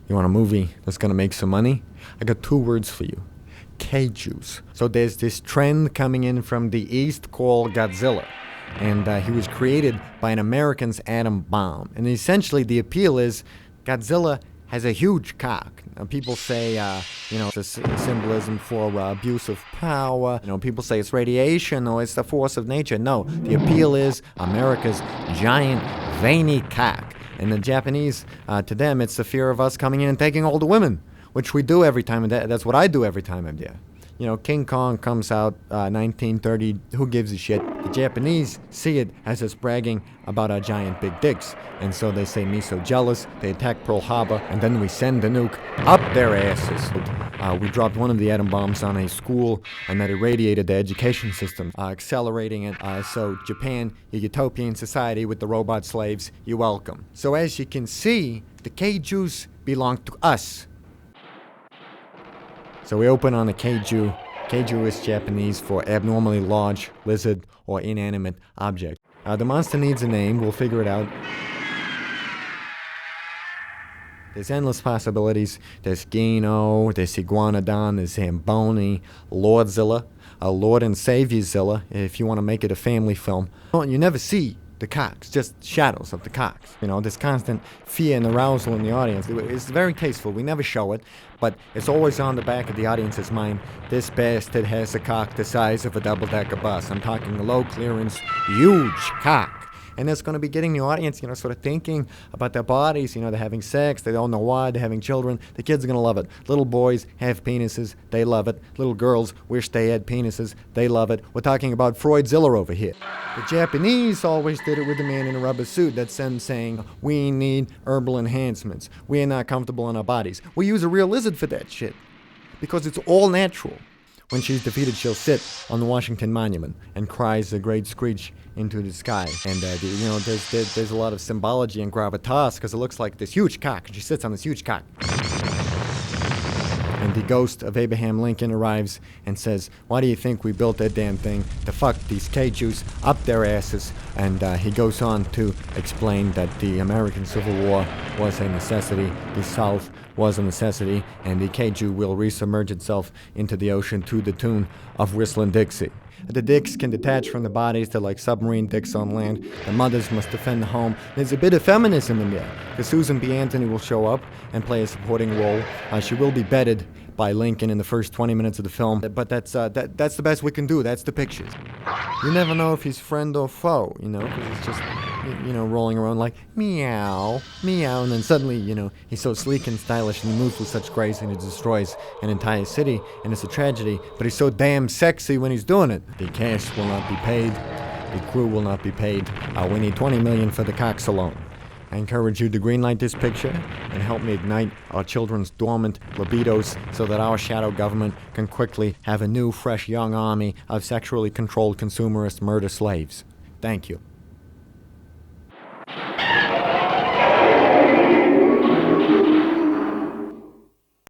You want a movie that's gonna make some money? I got 2 words for you. Kaijus. So there's this trend coming in from the East called Godzilla. And he was created by an American's atom bomb. And essentially the appeal is Godzilla has a huge cock. People say, it's a symbolism for abuse of power. People say it's radiation or it's the force of nature. No, the appeal is America's giant, veiny cock. And the Japanese, to them, it's the fear of us coming in and taking all the women, which we do every time. That's what I do every time I'm there. King Kong comes out 1930. Who gives a shit? The Japanese see it as us bragging about our giant big dicks. And so they say, me so jealous. They attack Pearl Harbor, and then we send the nuke up their asses. We dropped one of the atom bombs on a school, and that irradiated the education system, accelerating it. So Japan, your utopian society with the robot slaves, you're welcome. So as you can see, the Kaijus belong to us. So we open on a kaiju. Kaiju is Japanese for abnormally large, lizard, or inanimate object. The monster needs a name. We'll figure it out. There's endless possibilities. There's Gino, there's Iguanodon, there's Zamboni, Lordzilla, Lord and Saviorzilla, if you want to make it a family film. You never see the cocks, just shadows of the cocks. There's constant fear and arousal in the audience. It's very tasteful. We never show it, but it's always on the back of the audience's mind. This bastard has a cock the size of a double-decker bus. I'm talking a low-clearance, huge cock. And that's going to be getting the audience, sort of thinking about their bodies. They're having sex. They don't know why. They're having children. The kids are going to love it. Little boys have penises. They love it. Little girls wish they had penises. They love it. We're talking about Freudzilla over here. The Japanese always did it with the man in a rubber suit. That's them saying, we need herbal enhancements. We are not comfortable in our bodies. We use a real lizard for that shit because it's all natural. When she's defeated, she'll sit on the Washington Monument and cries a great screech into the sky. And, there's a lot of symbology and gravitas because it looks like this huge cock, and she sits on this huge cock. And the ghost of Abraham Lincoln arrives and says, why do you think we built that damn thing? To fuck these Kaijus up their asses. And he goes on to explain that the American Civil War was a necessity, the South was a necessity, and the Kaiju will resubmerge itself into the ocean to the tune of Whistling Dixie. The dicks can detach from the bodies. They're like submarine dicks on land. The mothers must defend the home. There's a bit of feminism in there, because Susan B. Anthony will show up and play a supporting role. She will be bedded by Lincoln in the first 20 minutes of the film, but that's the best we can do. That's the pictures. You never know if he's friend or foe, because it's just, rolling around like meow, meow, and then suddenly, he's so sleek and stylish and he moves with such grace and he destroys an entire city, and it's a tragedy, but he's so damn sexy when he's doing it. The cast will not be paid. The crew will not be paid. We need $20 million for the cocks alone. I encourage you to greenlight this picture and help me ignite our children's dormant libidos so that our shadow government can quickly have a new, fresh, young army of sexually controlled consumerist murder slaves. Thank you.